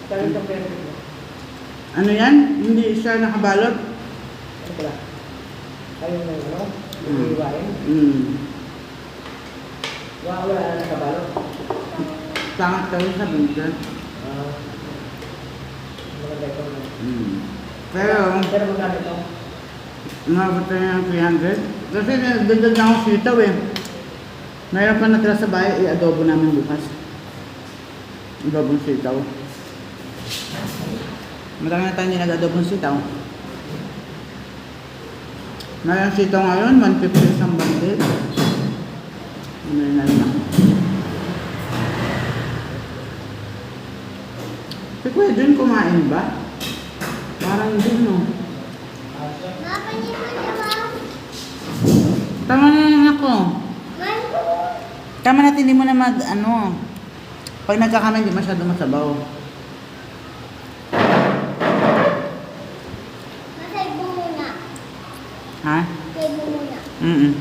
Talagang itong pinapit mo. Ano yan? Hindi siya nakabalot? Ano pala? Ayun na yun, ano? Mm. Iiwain. Wala na nakabalot. Sangat kayo sa bunker. Maganda ito. Pero, Pero magkano ito? umabot na ng 300. Kasi nagdagdag na akong sitaw eh. Mayroon pa natira sa bahay, i-adobo namin bukas. Adobong sitaw. Marami na tayo nag-adobong sitaw. Mayroon sitaw ngayon, 150 isang bandit. Ano yun na lang. Si Kuya Jun kumain ba? Parang din no. Tama na lang ako. Tama natin, hindi mo na ano. Pag nagkakama, hindi masyado masabaw. Masay mo muna. Ha? Masay mo muna. Mm-mm.